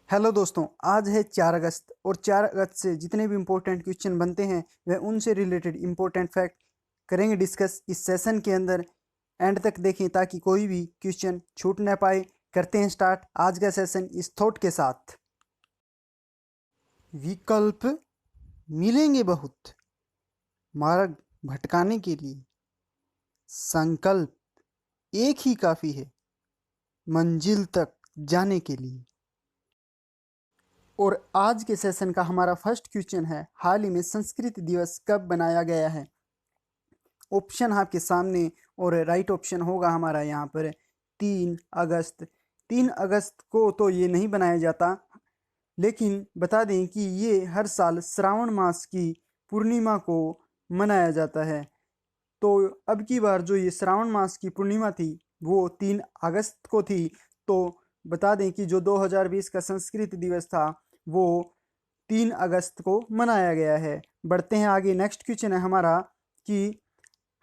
Hello दोस्तों, आज है 4 अगस्त और 4 अगस्त से जितने भी इम्पोर्टेंट क्वेश्चन बनते हैं वह उनसे रिलेटेड इम्पोर्टेंट फैक्ट करेंगे डिस्कस इस सेशन के अंदर। एंड तक देखें ताकि कोई भी क्वेश्चन छूट ना पाए। करते हैं स्टार्ट आज का सेशन इस थॉट के साथ। विकल्प मिलेंगे बहुत मार्ग भटकाने के लिए, संकल्प एक ही काफ़ी है मंजिल तक जाने के लिए। और आज के सेशन का हमारा फर्स्ट क्वेश्चन है, हाल ही में संस्कृत दिवस कब बनाया गया है। ऑप्शन आपके सामने और राइट ऑप्शन होगा हमारा यहाँ पर 3 अगस्त। 3 अगस्त को तो ये नहीं बनाया जाता, लेकिन बता दें कि ये हर साल श्रावण मास की पूर्णिमा को मनाया जाता है। तो अब की बार जो ये श्रावण मास की पूर्णिमा थी वो 3 अगस्त को थी। तो बता दें कि जो 2020 का संस्कृत दिवस था वो 3 अगस्त को मनाया गया है। बढ़ते हैं आगे, नेक्स्ट क्वेश्चन है हमारा कि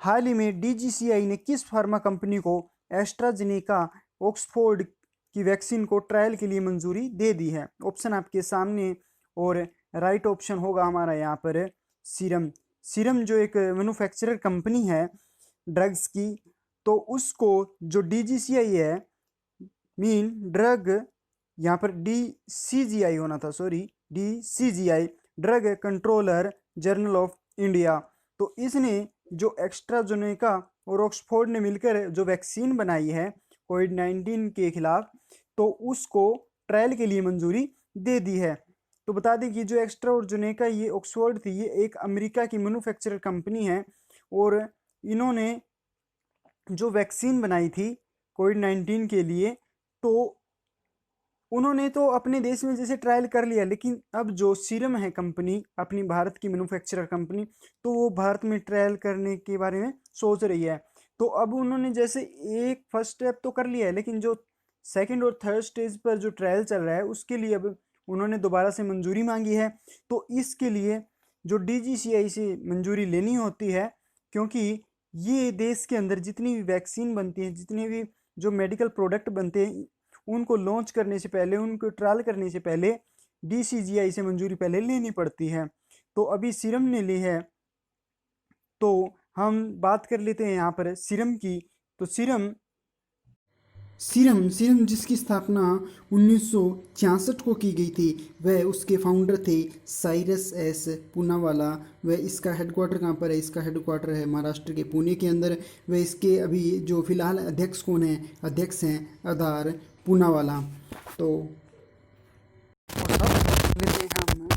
हाल ही में डीजीसीआई ने किस फार्मा कंपनी को एस्ट्राजेनेका ऑक्सफोर्ड की वैक्सीन को ट्रायल के लिए मंजूरी दे दी है। ऑप्शन आपके सामने और राइट ऑप्शन होगा हमारा यहाँ पर सीरम। सीरम जो एक मैन्युफैक्चरर कंपनी है ड्रग्स की, तो उसको जो डीजीसीआई है, मीन ड्रग, यहाँ पर डीसीजीआई होना था, sorry, DCGI drug controller journal of India. तो इसने जो एक्स्ट्राजेनेका और ऑक्सफोर्ड ने मिलकर जो वैक्सीन बनाई है कोविड-19 के खिलाफ, तो उसको ट्रायल के लिए मंजूरी दे दी है। तो बता दें कि जो एक्स्ट्राजेनेका ये ऑक्सफोर्ड थी, ये एक अमेरिका की मैन्युफैक्चरर कंपनी है और इन्होंने जो वैक्सीन बनाई थी कोविड-19 के लिए, तो उन्होंने तो अपने देश में जैसे ट्रायल कर लिया, लेकिन अब जो सीरम है कंपनी, अपनी भारत की मैन्युफैक्चरर कंपनी, तो वो भारत में ट्रायल करने के बारे में सोच रही है। तो अब उन्होंने जैसे एक फर्स्ट स्टेप तो कर लिया है, लेकिन जो सेकंड और थर्ड स्टेज पर जो ट्रायल चल रहा है उसके लिए अब उन्होंने दोबारा से मंजूरी मांगी है। तो इसके लिए जो डीजीसीआई से मंजूरी लेनी होती है, क्योंकि ये देश के अंदर जितनी भी वैक्सीन बनती है, जितने भी जो मेडिकल प्रोडक्ट बनते हैं, उनको लॉन्च करने से पहले, उनको ट्रायल करने से पहले डीसीजीआई से मंजूरी पहले लेनी पड़ती है। तो अभी सीरम ने ली है, तो हम बात कर लेते हैं यहाँ पर सीरम की। तो सीरम सीरम सीरम जिसकी स्थापना 1966 को की गई थी, वह उसके फाउंडर थे साइरस एस पूनावाला। वह इसका हेडक्वार्टर कहाँ पर है? इसका हेडक्वार्टर है महाराष्ट्र के पुणे के अंदर। वह इसके अभी जो फिलहाल अध्यक्ष कौन है? अध्यक्ष हैं आधार पूनावाला। तो लेते हैं हम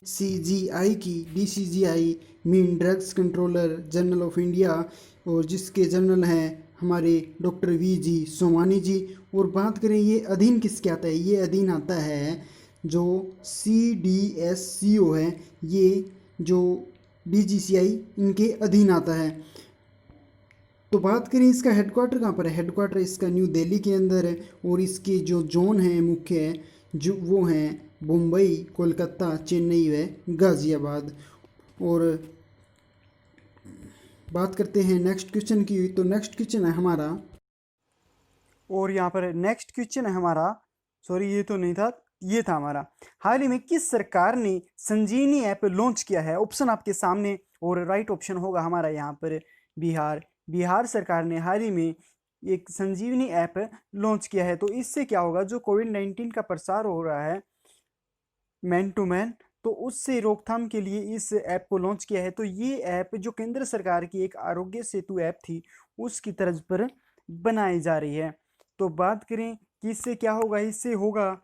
सीजीआई की। DCGI mean drugs controller general of India, और जिसके जनरल हैं हमारे डॉक्टर वी जी सोमानी जी। और बात करें ये अधीन किसके आता है? ये अधीन आता है जो सी डी एस सी ओ है, ये जो डीजीसीआई इनके अधीन आता है। तो बात करें इसका हेडक्वार्टर कहाँ पर है? हेडक्वार्टर इसका न्यू दिल्ली के अंदर है, और इसके जो जोन हैं मुख्य, जो वो हैं मुंबई, कोलकाता, चेन्नई व गाज़ियाबाद। और बात करते हैं नेक्स्ट क्वेश्चन की। तो नेक्स्ट क्वेश्चन है हमारा, और यहाँ पर नेक्स्ट क्वेश्चन है हमारा, सॉरी ये तो नहीं था, ये था हमारा, हाल ही में किस सरकार ने संजीवनी ऐप लॉन्च किया है। ऑप्शन आपके सामने और राइट ऑप्शन होगा हमारा यहाँ पर बिहार। बिहार सरकार ने हाल ही में एक संजीवनी ऐप लॉन्च किया है। तो इससे क्या होगा, जो कोविड-19 का प्रसार हो रहा है मैन टू मैन, तो उससे रोकथाम के लिए इस ऐप को लॉन्च किया है। तो ये ऐप जो केंद्र सरकार की एक आरोग्य सेतु ऐप थी, उसकी तर्ज पर बनाई जा रही है। तो बात करें कि इससे क्या होगा, इससे होगा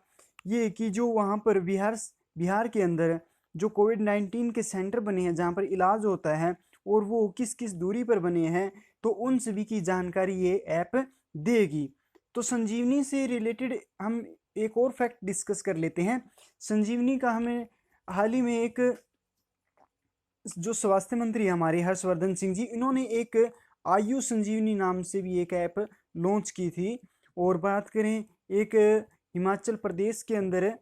ये कि जो वहाँ पर बिहार के अंदर जो कोविड-19 के सेंटर बने हैं जहाँ पर इलाज होता है, और वो किस किस दूरी पर बने हैं, तो उन सभी की जानकारी ये ऐप देगी। तो संजीवनी से रिलेटेड हम एक और फैक्ट डिस्कस कर लेते हैं। संजीवनी का हमें हाल ही में एक जो स्वास्थ्य मंत्री हमारे हर्षवर्धन सिंह जी, इन्होंने एक आयु संजीवनी नाम से भी एक ऐप लॉन्च की थी। और बात करें एक हिमाचल प्रदेश के अंदर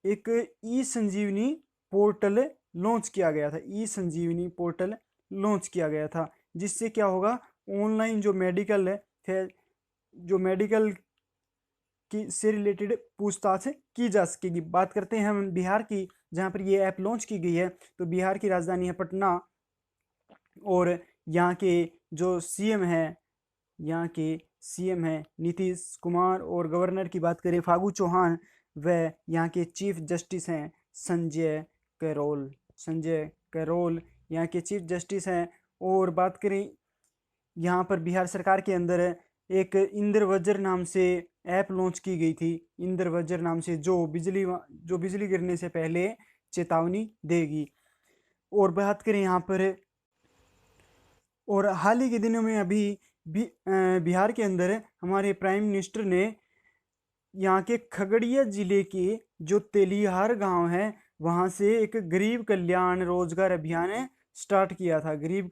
एक ई संजीवनी पोर्टल लॉन्च किया गया था। ई संजीवनी पोर्टल लॉन्च किया गया था, जिससे क्या होगा, ऑनलाइन जो मेडिकल है, जो मेडिकल की से रिलेटेड पूछताछ की जा सकेगी। बात करते हैं हम बिहार की, जहाँ पर ये ऐप लॉन्च की गई है। तो बिहार की राजधानी है पटना, और यहाँ के जो सीएम है, यहाँ के सीएम है नीतीश कुमार, और गवर्नर की बात करें फागू चौहान, व यहाँ के चीफ जस्टिस हैं संजय करोल। संजय करोल यहाँ के चीफ जस्टिस हैं। और बात करें यहाँ पर बिहार सरकार के अंदर एक इंद्र वज्र नाम से ऐप लॉन्च की गई थी। इंद्र वज्र नाम से जो बिजली गिरने से पहले चेतावनी देगी। और बात करें यहाँ पर, और हाल ही के दिनों में अभी बिहार के अंदर हमारे प्राइम मिनिस्टर ने यहाँ के खगड़िया जिले के जो तेलिहार गांव है वहाँ से एक गरीब कल्याण रोजगार अभियान स्टार्ट किया था। गरीब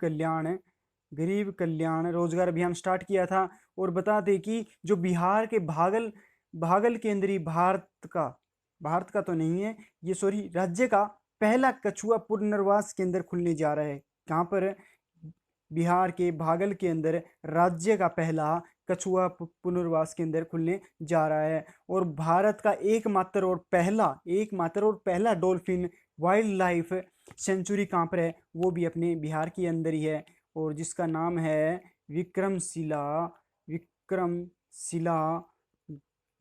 कल्याण रोजगार अभियान स्टार्ट किया था। और बता दें कि जो बिहार के भागल केंद्रीय भारत का तो नहीं है ये, सॉरी, राज्य का पहला कछुआ पुनर्वास केंद्र खुलने जा रहा है। कहाँ पर? बिहार के भागल के अंदर राज्य का पहला कछुआ पुनर्वास केंद्र खुलने जा रहा है। और भारत का एकमात्र और पहला डॉल्फिन वाइल्ड लाइफ सेंचुरी कहाँ पर है? वो भी अपने बिहार के अंदर ही है, और जिसका नाम है Vikramshila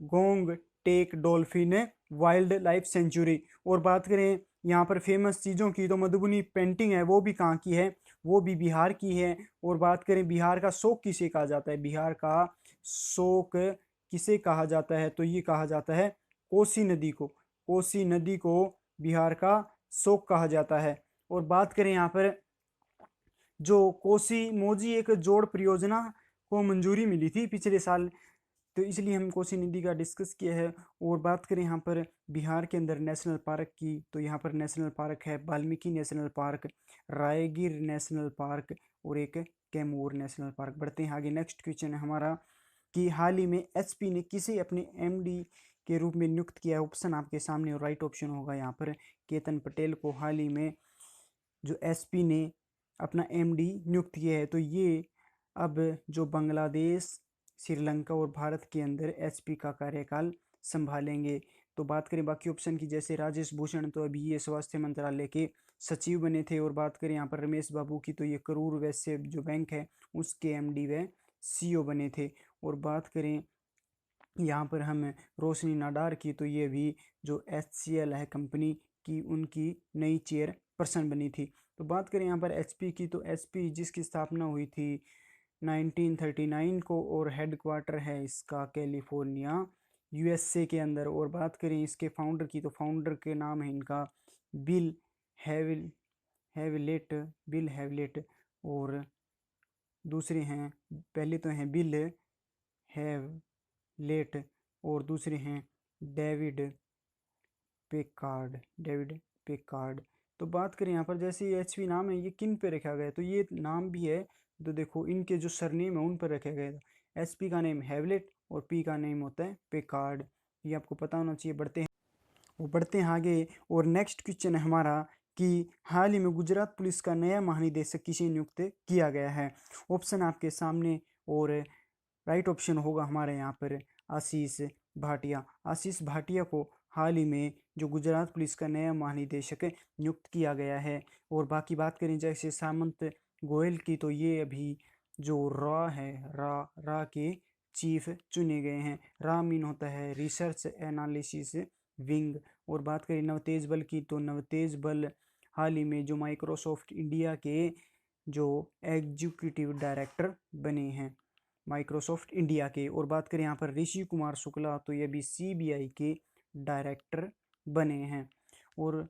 Gangetic dolphin wildlife sanctuary. और बात करें यहाँ पर फेमस चीज़ों की, तो मधुबनी पेंटिंग है वो भी कहाँ की है? वो भी बिहार की है। और बात करें बिहार का शोक किसे कहा जाता है? बिहार का शोक किसे कहा जाता है? तो ये कहा जाता है कोसी नदी को। कोसी नदी को बिहार का शोक कहा जाता है। और बात करें यहाँ पर जो कोसी मोजी एक जोड़ परियोजना को मंजूरी मिली थी पिछले साल, तो इसलिए हम कोसी नदी का डिस्कस किया है। और बात करें यहाँ पर बिहार के अंदर नेशनल पार्क की, तो यहाँ पर नेशनल पार्क है Valmiki national park, Rajgir national park, और एक कैमूर नेशनल पार्क। बढ़ते हैं आगे। नेक्स्ट क्वेश्चन है हमारा कि हाल ही में एसपी ने किसे अपने एमडी के रूप में नियुक्त किया है? ऑप्शन आपके सामने, और राइट ऑप्शन होगा यहाँ पर केतन पटेल को हाल ही में जो एसपी ने अपना एमडी नियुक्त किया है। तो ये अब जो बांग्लादेश, श्रीलंका और भारत के अंदर एसपी का कार्यकाल संभालेंगे। तो बात करें बाकी ऑप्शन की, जैसे राजेश भूषण तो अभी ये स्वास्थ्य मंत्रालय के सचिव बने थे। और बात करें यहाँ पर रमेश बाबू की, तो ये करूर वैश्य जो बैंक है उसके एमडी व सीईओ बने थे। और बात करें यहाँ पर हम रोशनी नाडार की, तो ये भी जो HCL है कंपनी की, उनकी नई चेयरपर्सन बनी थी। तो बात करें यहाँ पर एचपी की, तो एचपी जिसकी स्थापना हुई थी 1939 को, और हेडक्वार्टर है इसका कैलिफोर्निया USA के अंदर। और बात करें इसके फाउंडर की, तो फाउंडर के नाम है इनका बिल हैवलेट, और दूसरे हैं, पहले तो हैं बिल हैवलेट, और दूसरे हैं डेविड पेकार्ड। तो बात करें यहाँ पर, जैसे ये एचपी नाम है ये किन पे रखा गया है? तो ये नाम भी है, तो देखो इनके जो सरनेम है उन पर रखा गया था। एसपी का नेम हैवलेट और पी का नेम होता है पेकार्ड, ये आपको पता होना चाहिए। बढ़ते हैं आगे। और नेक्स्ट क्वेश्चन है हमारा कि हाल ही में गुजरात पुलिस का नया महानिदेशक किसे नियुक्त किया गया है? ऑप्शन आपके सामने, और राइट ऑप्शन होगा हमारे यहाँ पर आशीष भाटिया। आशीष भाटिया को हाल ही में जो गुजरात पुलिस का नया महानिदेशक नियुक्त किया गया है। और बाकी बात करें जैसे सामंत गोयल की, तो ये अभी जो रा के चीफ चुने गए हैं। रा मीन होता है रिसर्च एनालिसिस विंग। और बात करें नवतेज बल की, तो नवतेज बल हाल ही में जो माइक्रोसॉफ्ट इंडिया के जो एग्जीक्यूटिव डायरेक्टर बने हैं माइक्रोसॉफ्ट इंडिया के। और बात करें यहाँ पर ऋषि कुमार शुक्ला, तो ये भी CBI के डायरेक्टर बने हैं। और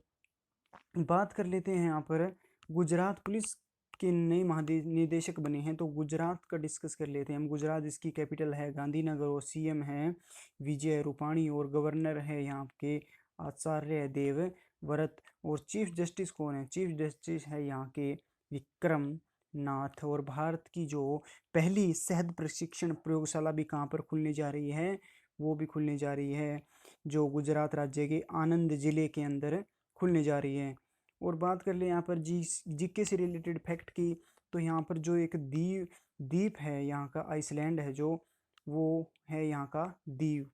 बात कर लेते हैं यहाँ पर गुजरात पुलिस के नए महानिदेशक बने हैं, तो गुजरात का डिस्कस कर लेते हैं हम। गुजरात इसकी कैपिटल है गांधीनगर, और सीएम है विजय रूपाणी, और गवर्नर है यहाँ के आचार्य देवव्रत। और चीफ जस्टिस कौन है? चीफ जस्टिस है यहाँ के विक्रम नाथ। और भारत की जो पहली शहद प्रशिक्षण प्रयोगशाला भी कहाँ पर खुलने जा रही है? वो भी खुलने जा रही है जो गुजरात राज्य के आनंद जिले के अंदर खुलने जा रही है। और बात कर ले यहाँ पर जीके से रिलेटेड फैक्ट की, तो यहाँ पर जो एक द्वीप है यहाँ का, आइसलैंड है जो, वो है यहाँ का दीव।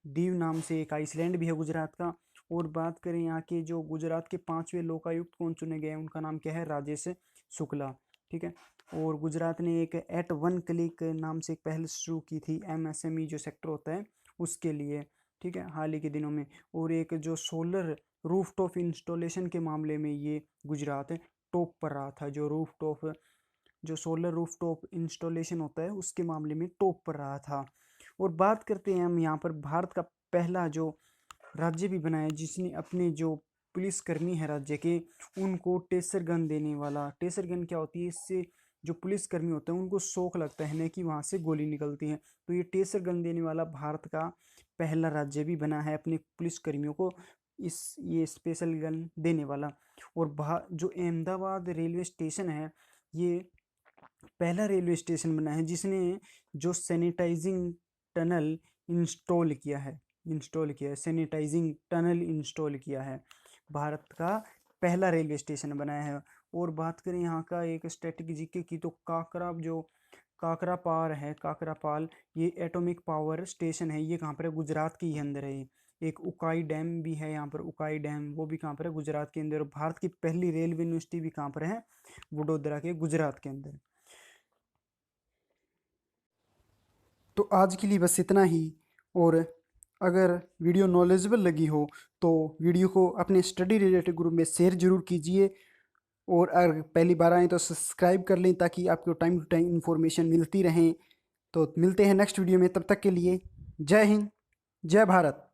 दीव नाम से एक आइसलैंड भी है गुजरात का। और बात करें यहाँ के जो गुजरात के 5वें लोकायुक्त कौन चुने गए हैं, उनका नाम क्या है, राजेश शुक्ला। ठीक है। और गुजरात ने एक एट वन क्लिक नाम से एक पहल शुरू की थी, MSME जो सेक्टर होता है उसके लिए। ठीक है, हाल ही के दिनों में। और एक जो सोलर रूफटॉप इंस्टॉलेशन के मामले में ये गुजरात टॉप पर रहा था, जो सोलर रूफटॉप इंस्टॉलेशन होता है उसके मामले में टॉप पर रहा था। और बात करते हैं हम यहाँ पर भारत का पहला जो राज्य भी बना है जिसने अपने जो पुलिसकर्मी है राज्य के, उनको टेसर गन देने वाला। टेसर गन क्या होती है, इससे जो पुलिसकर्मी होते हैं उनको शौक लगता है ना कि वहाँ से गोली निकलती है, तो ये टेसर गन देने वाला भारत का पहला राज्य भी बना है अपने पुलिसकर्मियों को ये स्पेशल गन देने वाला। और जो अहमदाबाद रेलवे स्टेशन है, ये पहला रेलवे स्टेशन बना है जिसने जो sanitizing tunnel sanitizing tunnel install किया है, भारत का पहला रेलवे स्टेशन बनाया है। और बात करें यहाँ का एक स्टैटिक जीके की, तो काकरापाल ये एटॉमिक पावर स्टेशन है, ये कहाँ पर है, गुजरात के ही अंदर है। एक उकाई डैम भी है यहाँ पर, उकाई डैम, वो भी कहाँ पर है, गुजरात के अंदर। भारत की पहली रेलवे यूनिवर्सिटी भी कहाँ पर है, वडोदरा के, गुजरात के अंदर। तो आज के लिए बस इतना ही। और अगर वीडियो नॉलेजेबल लगी हो तो वीडियो को अपने स्टडी रिलेटेड ग्रुप में शेयर जरूर कीजिए। और अगर पहली बार आए तो सब्सक्राइब कर लें ताकि आपको टाइम टू टाइम इन्फॉर्मेशन मिलती रहें। तो मिलते हैं नेक्स्ट वीडियो में, तब तक के लिए जय हिंद, जय भारत।